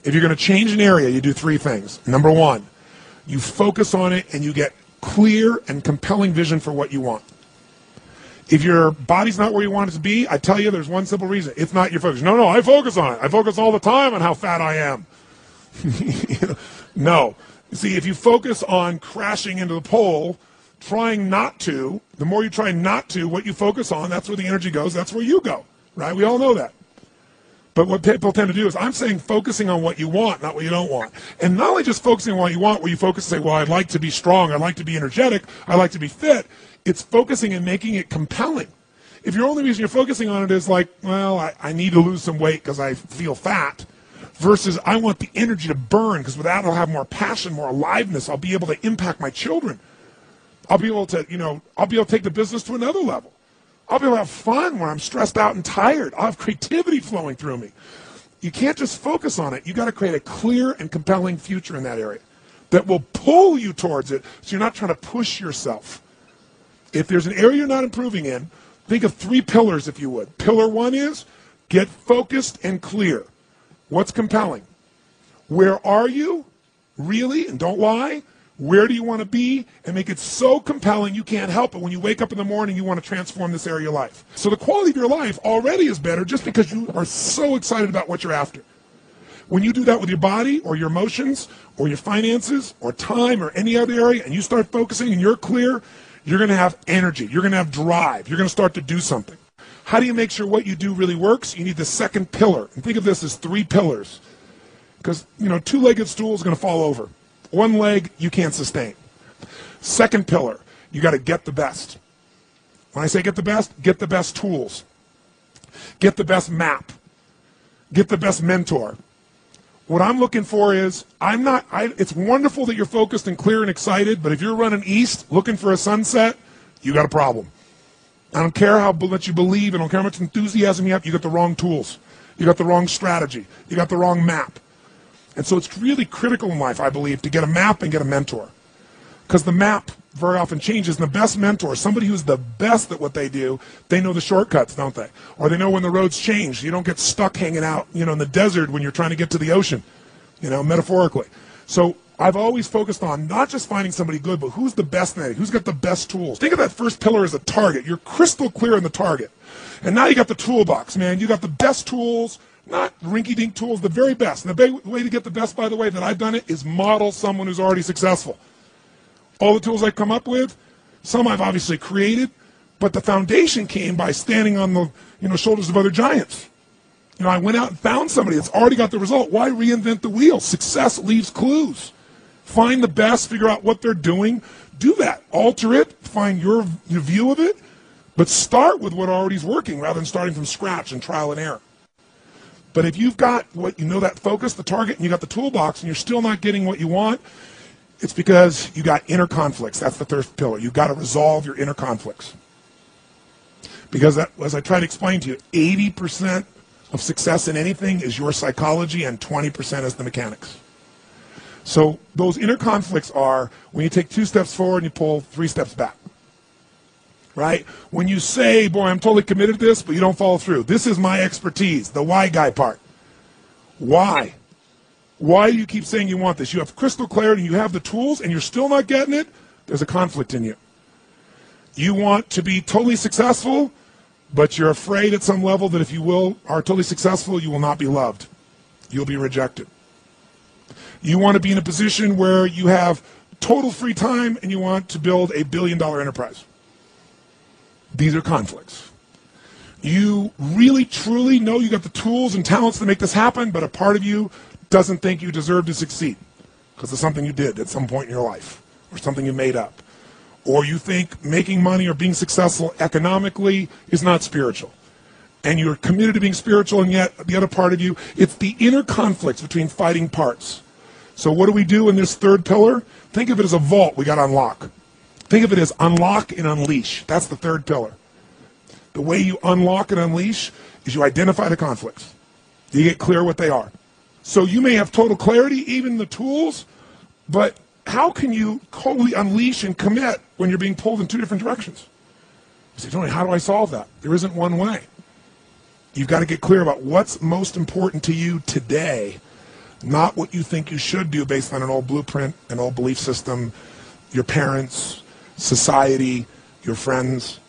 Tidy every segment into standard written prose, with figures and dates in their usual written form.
If you're going to change an area, you do three things. Number one, you focus on it and you get clear and compelling vision for what you want. If your body's not where you want it to be, I tell you there's one simple reason. It's not your focus. No, I focus on it. I focus all the time on how fat I am. No. See, if you focus on crashing into the pole, trying not to, the more you try not to, what you focus on, that's where the energy goes, that's where you go, right? We all know that. But what people tend to do is, I'm saying focusing on what you want, not what you don't want. And not only just focusing on what you want, where you focus and say, well, I'd like to be strong, I'd like to be energetic, I'd like to be fit. It's focusing and making it compelling. If your only reason you're focusing on it is like, well, I need to lose some weight because I feel fat, versus I want the energy to burn because with that I'll have more passion, more aliveness, I'll be able to impact my children. I'll be able to, I'll be able to take the business to another level. I'll be able to have fun when I'm stressed out and tired. I'll have creativity flowing through me. You can't just focus on it. You got to create a clear and compelling future in that area that will pull you towards it so you're not trying to push yourself. If there's an area you're not improving in, think of three pillars, if you would. Pillar one is get focused and clear. What's compelling? Where are you? Really? And don't lie. Where do you want to be? And make it so compelling you can't help it. When you wake up in the morning, you want to transform this area of your life. So the quality of your life already is better just because you are so excited about what you're after. When you do that with your body or your emotions or your finances or time or any other area and you start focusing and you're clear, you're going to have energy. You're going to have drive. You're going to start to do something. How do you make sure what you do really works? You need the second pillar. And think of this as three pillars. Because, two-legged stool is going to fall over. One leg, you can't sustain. Second pillar, you got to get the best. When I say get the best tools. Get the best map. Get the best mentor. What I'm looking for is, it's wonderful that you're focused and clear and excited, but if you're running east looking for a sunset, you got a problem. I don't care how much you believe, I don't care how much enthusiasm you have, you got the wrong tools. You got the wrong strategy. You got the wrong map. And so it's really critical in life, I believe, to get a map and get a mentor. Because the map very often changes, and the best mentor, somebody who's the best at what they do, they know the shortcuts, don't they? Or they know when the roads change. You don't get stuck hanging out, in the desert when you're trying to get to the ocean, metaphorically. So I've always focused on not just finding somebody good, but who's the best at it, who's got the best tools. Think of that first pillar as a target. You're crystal clear on the target. And now you got the toolbox, man. You got the best tools, not rinky-dink tools, the very best. And the way to get the best, by the way, that I've done it is model someone who's already successful. All the tools I come up with, some I've obviously created, but the foundation came by standing on the shoulders of other giants. I went out and found somebody that's already got the result. Why reinvent the wheel? Success leaves clues. Find the best, figure out what they're doing, do that. Alter it, find your view of it, but start with what already is working rather than starting from scratch and trial and error. But if you've got that focus, the target, and you got the toolbox, and you're still not getting what you want, it's because you got inner conflicts. That's the third pillar. You've got to resolve your inner conflicts. Because as I try to explain to you, 80% of success in anything is your psychology and 20% is the mechanics. So those inner conflicts are when you take 2 steps forward and you pull 3 steps back. Right? When you say, boy, I'm totally committed to this, but you don't follow through. This is my expertise, the why guy part. Why? Why do you keep saying you want this? You have crystal clarity, you have the tools, and you're still not getting it? There's a conflict in you. You want to be totally successful, but you're afraid at some level that if you are totally successful, you will not be loved. You'll be rejected. You want to be in a position where you have total free time and you want to build a billion-dollar enterprise. These are conflicts. You really, truly know you got the tools and talents to make this happen, but a part of you doesn't think you deserve to succeed because of something you did at some point in your life or something you made up. Or you think making money or being successful economically is not spiritual. And you're committed to being spiritual, and yet the other part of you, it's the inner conflicts between fighting parts. So what do we do in this third pillar? Think of it as a vault we got to unlock. Think of it as unlock and unleash. That's the third pillar. The way you unlock and unleash is you identify the conflicts. You get clear what they are. So you may have total clarity, even the tools, but how can you totally unleash and commit when you're being pulled in 2 different directions? You say, Tony, how do I solve that? There isn't one way. You've got to get clear about what's most important to you today, not what you think you should do based on an old blueprint, an old belief system, your parents, society, your friends.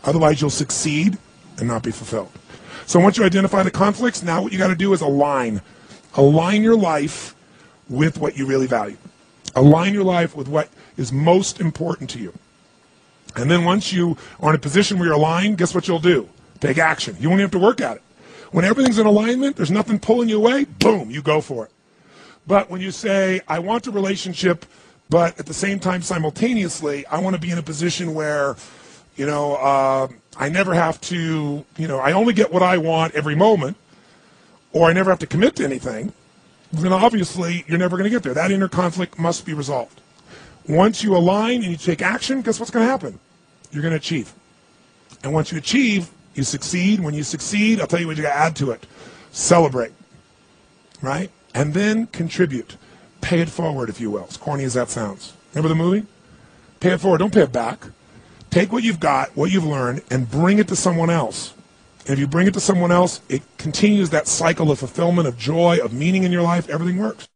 Otherwise, you'll succeed and not be fulfilled. So once you identify the conflicts, now what you got to do is align. Align your life with what you really value. Align your life with what is most important to you. And then once you are in a position where you're aligned, guess what you'll do? Take action. You won't even have to work at it. When everything's in alignment, there's nothing pulling you away, boom, you go for it. But when you say, I want a relationship, but at the same time, simultaneously, I want to be in a position where, I never have to, I only get what I want every moment, or I never have to commit to anything, then obviously you're never going to get there. That inner conflict must be resolved. Once you align and you take action, guess what's going to happen? You're going to achieve. And once you achieve, you succeed. When you succeed, I'll tell you what you got to add to it. Celebrate, right? And then contribute. Pay it forward, if you will, as corny as that sounds. Remember the movie? Pay it forward. Don't pay it back. Take what you've got, what you've learned, and bring it to someone else. And if you bring it to someone else, it continues that cycle of fulfillment, of joy, of meaning in your life. Everything works.